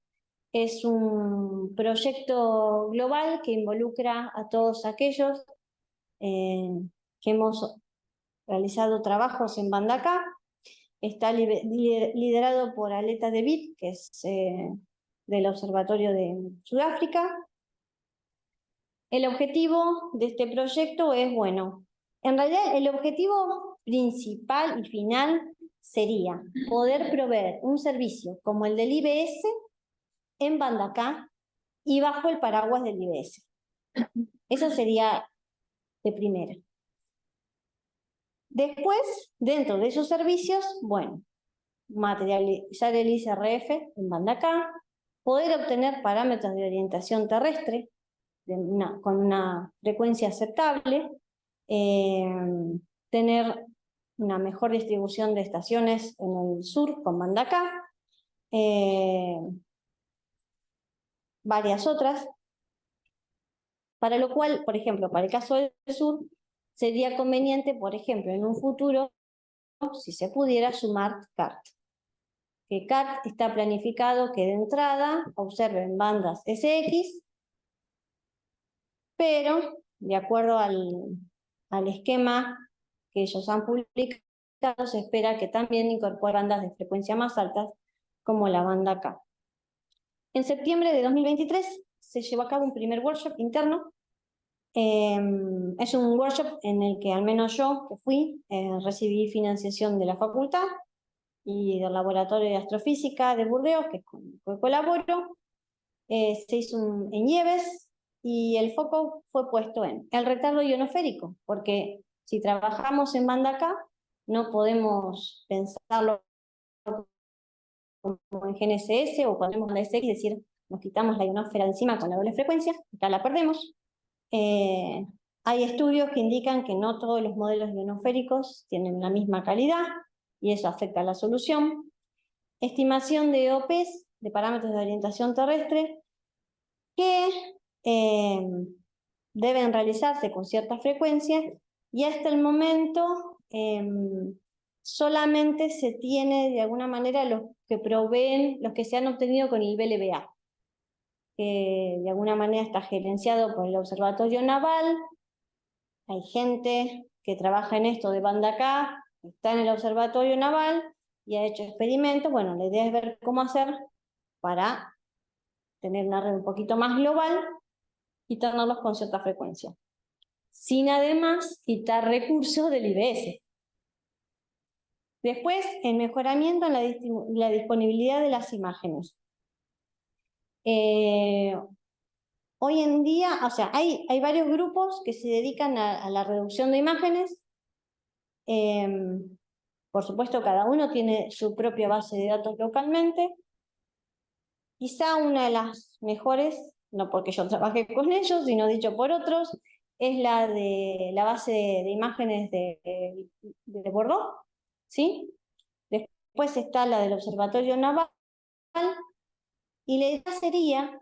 Es un proyecto global que involucra a todos aquellos que hemos realizado trabajos en banda K. Está liderado por Aleta de Witt, que es del Observatorio de Sudáfrica. El objetivo de este proyecto es, bueno, en realidad el objetivo principal y final sería poder proveer un servicio como el del IBS en banda K y bajo el paraguas del IBS. Eso sería de primera. Después, dentro de esos servicios, bueno, materializar el ICRF en banda K, poder obtener parámetros de orientación terrestre con una frecuencia aceptable, tener una mejor distribución de estaciones en el sur con banda K, varias otras, para lo cual, por ejemplo, para el caso del sur, sería conveniente, por ejemplo, en un futuro, si se pudiera, sumar CART. Que CART está planificado que de entrada observen bandas SX, pero de acuerdo al esquema que ellos han publicado, se espera que también incorpore bandas de frecuencia más altas, como la banda K. En septiembre de 2023 se llevó a cabo un primer workshop interno. Es un workshop en el que al menos yo, que fui, recibí financiación de la facultad y del Laboratorio de Astrofísica de Burdeos, que con el que colaboro. Se hizo en Nieves y el foco fue puesto en el retardo ionosférico, porque si trabajamos en banda K, no podemos pensarlo como en GNSS o cuando tenemos la SX, es decir, nos quitamos la ionosfera de encima con la doble frecuencia, acá la perdemos. Hay estudios que indican que no todos los modelos ionosféricos tienen la misma calidad y eso afecta a la solución. Estimación de OPs, de parámetros de orientación terrestre, que deben realizarse con cierta frecuencia y hasta el momento solamente se tiene de alguna manera los que proveen, los que se han obtenido con el VLBA, que de alguna manera está gerenciado por el Observatorio Naval. Hay gente que trabaja en esto de banda K, está en el Observatorio Naval y ha hecho experimentos. Bueno, la idea es ver cómo hacer para tener una red un poquito más global y tenerlos con cierta frecuencia, sin además quitar recursos del IBS. Después, el mejoramiento en la disponibilidad de las imágenes. Hoy en día, o sea, hay varios grupos que se dedican a la reducción de imágenes. Por supuesto, cada uno tiene su propia base de datos localmente. Quizá una de las mejores, no porque yo trabajé con ellos, sino dicho por otros, es la de la base de imágenes de Bordeaux, ¿sí? Después está la del Observatorio Naval, y la idea sería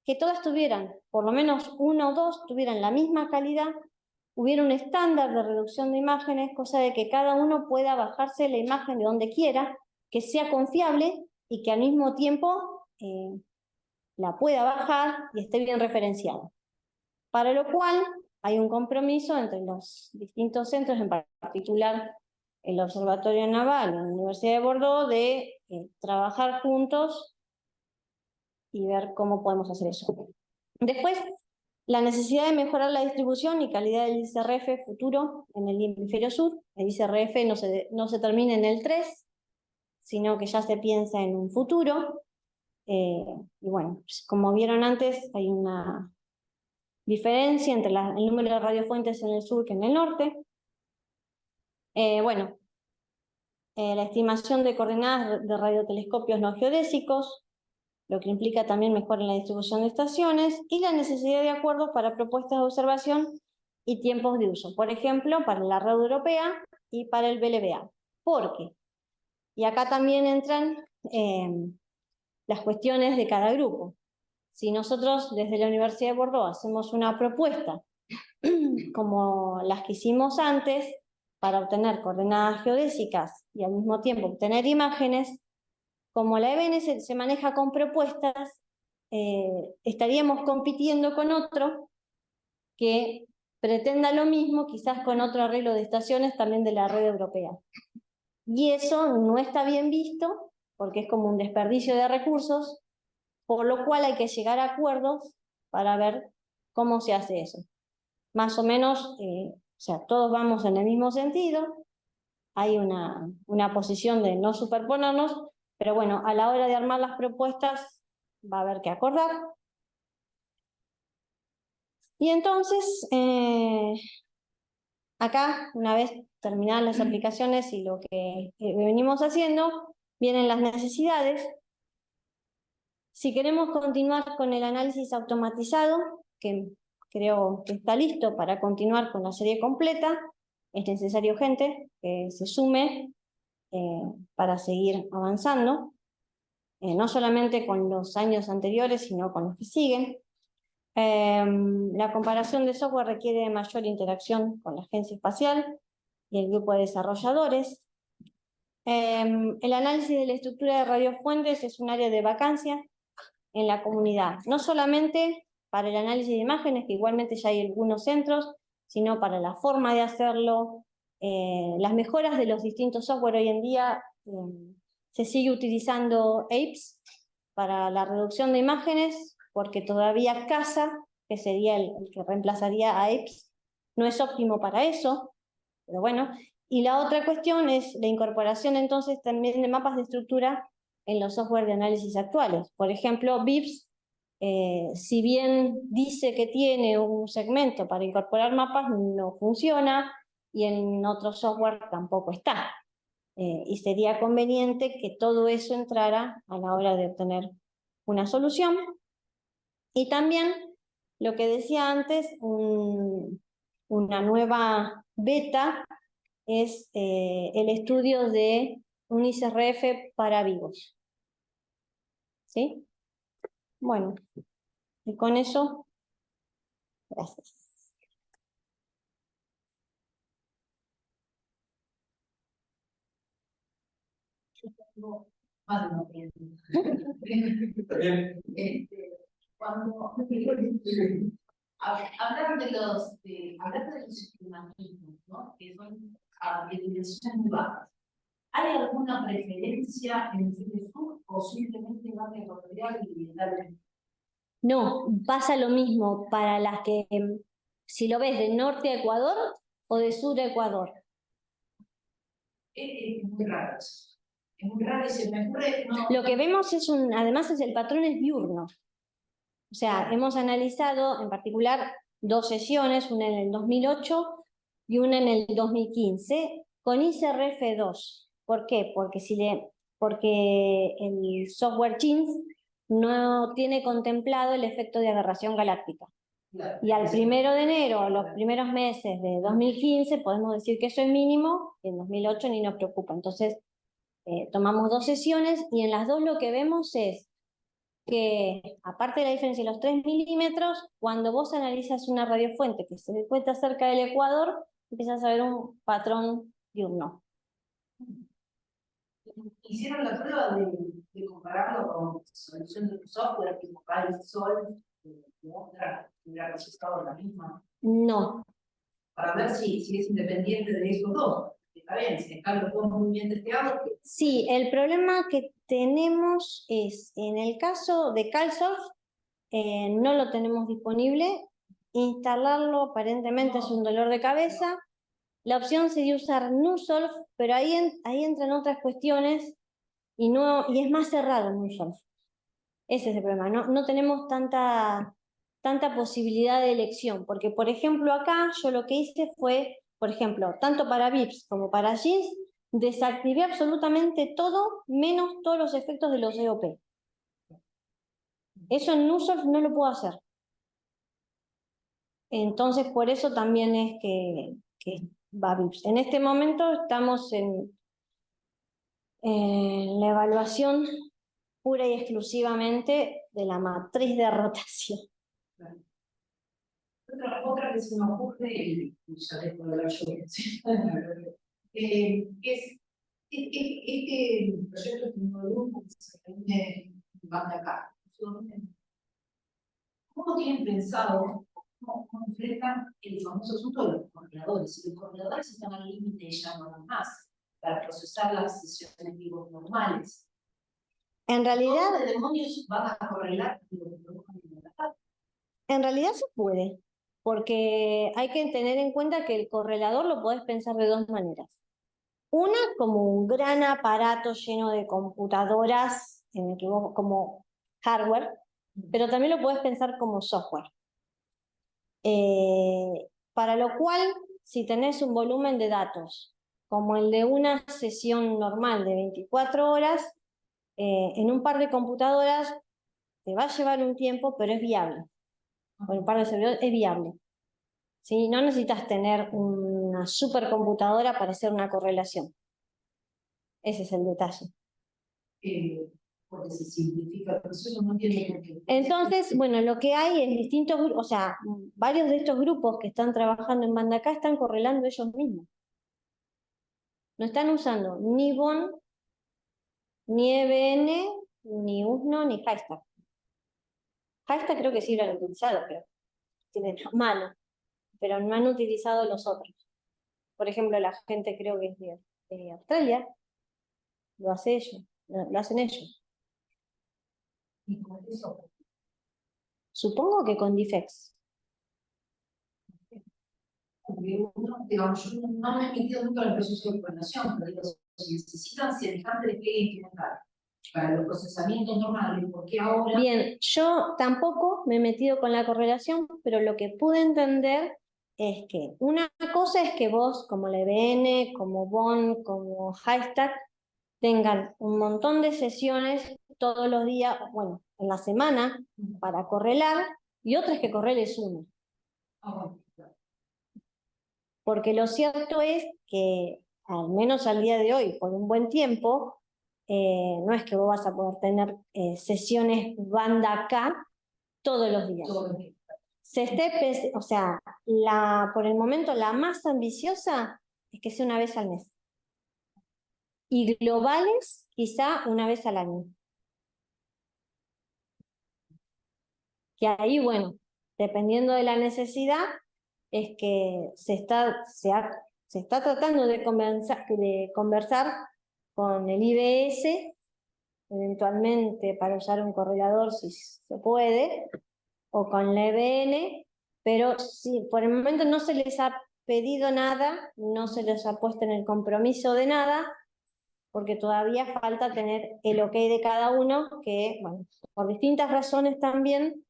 que todas tuvieran, por lo menos uno o dos, tuvieran la misma calidad, hubiera un estándar de reducción de imágenes, cosa de que cada uno pueda bajarse la imagen de donde quiera, que sea confiable y que al mismo tiempo la pueda bajar y esté bien referenciada. Para lo cual hay un compromiso entre los distintos centros, en particular el Observatorio Naval y la Universidad de Bordeaux, de trabajar juntos y ver cómo podemos hacer eso. Después, la necesidad de mejorar la distribución y calidad del ICRF futuro en el hemisferio sur. El ICRF no se termina en el 3, sino que ya se piensa en un futuro. Y bueno, como vieron antes, hay una diferencia entre el número de radiofuentes en el sur que en el norte. Bueno, la estimación de coordenadas de radiotelescopios no geodésicos, lo que implica también mejora en la distribución de estaciones, y la necesidad de acuerdos para propuestas de observación y tiempos de uso, por ejemplo, para la red europea y para el BLBA. ¿Por qué? Y acá también entran las cuestiones de cada grupo. Si nosotros desde la Universidad de Bordeaux hacemos una propuesta como las que hicimos antes para obtener coordenadas geodésicas y al mismo tiempo obtener imágenes, como la EBN se maneja con propuestas, estaríamos compitiendo con otro que pretenda lo mismo, quizás con otro arreglo de estaciones también de la red europea. Y eso no está bien visto, porque es como un desperdicio de recursos, por lo cual hay que llegar a acuerdos para ver cómo se hace eso. Más o menos, o sea, todos vamos en el mismo sentido, hay una posición de no superponernos, pero bueno, a la hora de armar las propuestas va a haber que acordar. Y entonces, acá, una vez terminadas las aplicaciones y lo que venimos haciendo, vienen las necesidades. Si queremos continuar con el análisis automatizado, que creo que está listo para continuar con la serie completa, es necesario gente que se sume para seguir avanzando, no solamente con los años anteriores, sino con los que siguen. La comparación de software requiere mayor interacción con la agencia espacial y el grupo de desarrolladores. El análisis de la estructura de radiofuentes es un área de vacancia en la comunidad, no solamente para el análisis de imágenes, que igualmente ya hay algunos centros, sino para la forma de hacerlo, las mejoras de los distintos software. Hoy en día se sigue utilizando APES para la reducción de imágenes, porque todavía CASA, que sería el que reemplazaría a APES, no es óptimo para eso, pero bueno. Y la otra cuestión es la incorporación entonces también de mapas de estructura en los software de análisis actuales. Por ejemplo, BIPS, si bien dice que tiene un segmento para incorporar mapas, no funciona, y en otro software tampoco está. Y sería conveniente que todo eso entrara a la hora de obtener una solución. Y también, lo que decía antes, una nueva beta es el estudio de un ICRF para vivos. ¿Sí? Bueno, y con eso, gracias. Tengo más de una pregunta. Cuando hablar de los estimativos, ¿no? Que son de dimensiones muy bajas, ¿hay alguna preferencia en el sur o simplemente van a encontrar y darle? No, pasa lo mismo para las que, si lo ves de norte a Ecuador o de sur a Ecuador. Es muy raro eso. Es muy raro y se me ocurre. No. Lo que vemos es además el patrón es diurno. O sea, hemos analizado en particular 2 sesiones, una en el 2008 y una en el 2015, con ICRF2. ¿Por qué? Porque el software CHINS no tiene contemplado el efecto de aberración galáctica. Y al 1 de enero, los primeros meses de 2015, podemos decir que eso es mínimo, y en 2008 ni nos preocupa. Entonces, tomamos 2 sesiones y en las 2 lo que vemos es que, aparte de la diferencia de los 3 milímetros, cuando vos analizas una radiofuente que se encuentra cerca del ecuador, empiezas a ver un patrón diurno. Hicieron la prueba de compararlo con soluciones de software, tipo Sol, y otra, y el resultado la misma. No. Para ver si es independiente de esos dos. Está bien, si están los dos muy bien testeados. Sí, el problema que tenemos es, en el caso de CalSoft, no lo tenemos disponible. Instalarlo aparentemente es un dolor de cabeza. La opción sería usar Nusolf, pero ahí entran otras cuestiones y es más cerrado Nusolf. Ese es el problema, no tenemos tanta posibilidad de elección, porque por ejemplo acá yo lo que hice fue, por ejemplo, tanto para VIPs como para jeans, desactivé absolutamente todo, menos todos los efectos de los EOP. Eso en Nusolf no lo puedo hacer. Entonces por eso también es que va VIPs. En este momento estamos en la evaluación pura y exclusivamente de la matriz de rotación. Otra que se me ocurre, y ya dejo de hablar yo, es este proyecto de grupo que se reúne en Banda acá. ¿Cómo tienen pensado, cómo enfrentan el famoso asunto de los corredores? Si los corredores están al límite ya no dan más para procesar las sesiones vivos normales. En realidad, ¿Cómo de demonios van a correlar lo que produzcan en el mercado? en realidad se puede, porque hay que tener en cuenta que el correlador lo podés pensar de dos maneras. Una, como un gran aparato lleno de computadoras, como hardware, pero también lo podés pensar como software. Para lo cual, si tenés un volumen de datos como el de una sesión normal de 24 horas, en un par de computadoras te va a llevar un tiempo, pero es viable. Con un par de servidores es viable. ¿Sí? No necesitas tener una supercomputadora para hacer una correlación. Ese es el detalle. Porque se simplifica el proceso, no entiendo por qué. Entonces, bueno, lo que hay en distintos grupos, o sea, varios de estos grupos que están trabajando en Banda acá están correlando ellos mismos. No están usando ni BON, ni EBN, ni USNO, ni Haystack. Haystack creo que sí lo han utilizado, pero tienen malo, pero no han utilizado los otros. Por ejemplo, la gente creo que es de Australia, lo hace ellos, lo hacen ellos. ¿Y con eso? Supongo que con Difex. Digamos, yo no me he metido nunca en el proceso de correlación, pero digo, si necesitan semejante despliegue incremental para los procesamientos normales, ¿por qué ahora? Bien, yo tampoco me he metido con la correlación, pero lo que pude entender es que una cosa es que vos, como la EBN, como BON, como Haystack, tengan un montón de sesiones todos los días, bueno, en la semana, para correlar, y otra es que correles uno. Porque lo cierto es que, al menos al día de hoy, por un buen tiempo, no es que vos vas a poder tener sesiones Banda K todos los días. O sea, por el momento la más ambiciosa es que sea una vez al mes. Y globales, quizá una vez al año. Que ahí, bueno, dependiendo de la necesidad, es que se está tratando de conversar con el IBS, eventualmente para usar un correlador si se puede, o con la EBN, pero sí, por el momento no se les ha pedido nada, no se les ha puesto en el compromiso de nada, porque todavía falta tener el ok de cada uno, que, bueno, por distintas razones también,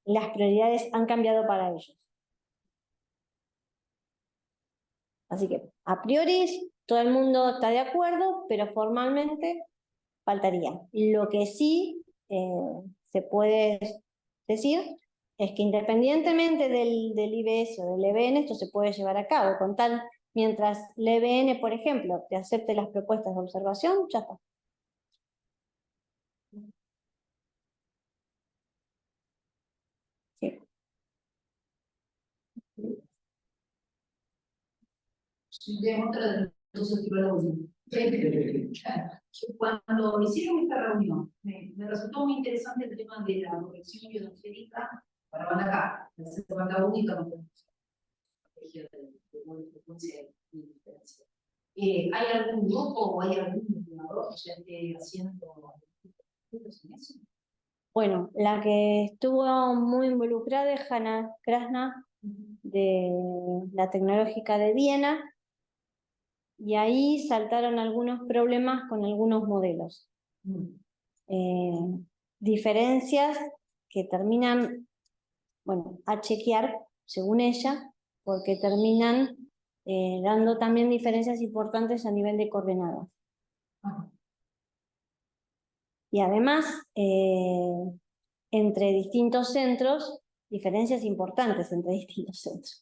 las prioridades han cambiado para ellos. Así que, a priori, todo el mundo está de acuerdo, pero formalmente faltaría. Lo que sí se puede decir es que independientemente del IBS o del EBN, esto se puede llevar a cabo, con tal, mientras el EBN, por ejemplo, te acepte las propuestas de observación, ya está. Sí. Otra de los tipólogos. Cuando hicieron esta reunión, me resultó muy interesante el tema de la corrección bioenergética Ahora van acá, en la banda única no tenemos estrategia de buena frecuencia y diferencia. ¿Hay algún grupo o hay algún investigador que ya esté haciendo estudios en eso? Bueno, la que estuvo muy involucrada es Hanna Krasna, de la Tecnológica de Viena, y ahí saltaron algunos problemas con algunos modelos. Diferencias que terminan, bueno, a chequear, según ella, porque terminan dando también diferencias importantes a nivel de coordenadas. Y además, entre distintos centros, diferencias importantes entre distintos centros.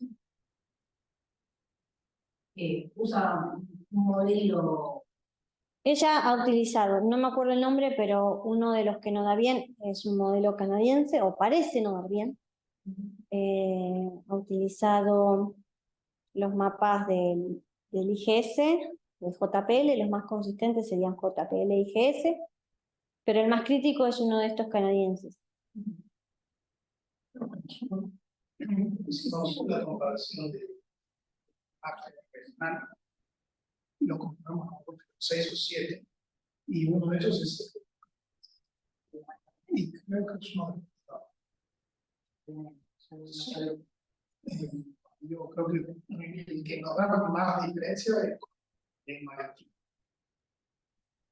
Usa un modelo. Ella ha utilizado, no me acuerdo el nombre, pero uno de los que no da bien es un modelo canadiense, o parece no dar bien. Ha utilizado los mapas del IGS, del JPL, los más consistentes serían JPL e IGS, pero el más crítico es uno de estos canadienses. Hicimos la comparación de acta regional y lo comparamos con 6 o 7, y uno de ellos es y creo que es uno yo creo que el que nos da más diferencia es el marítimo.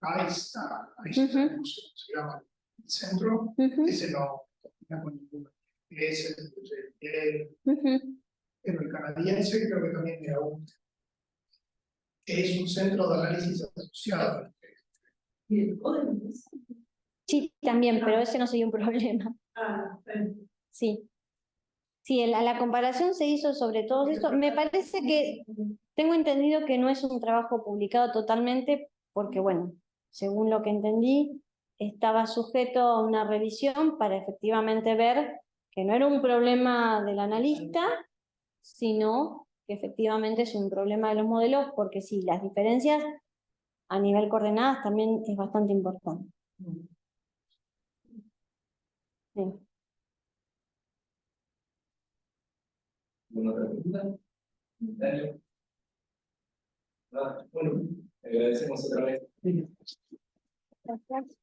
Ahí está, se llama el centro, ese no combina con ninguno. Ese pero el canadiense creo que también era uno. Es un centro de análisis asociado. Sí, también, pero ese no sería un problema. Sí. Sí, la comparación se hizo sobre todo esto. Me parece que, tengo entendido que no es un trabajo publicado totalmente, porque bueno, según lo que entendí, estaba sujeto a una revisión para efectivamente ver que no era un problema del analista, sino que efectivamente es un problema de los modelos, porque sí, las diferencias a nivel coordenadas también es bastante importante. Sí. ¿Alguna otra pregunta? Daniel. Bueno, agradecemos otra vez. Gracias.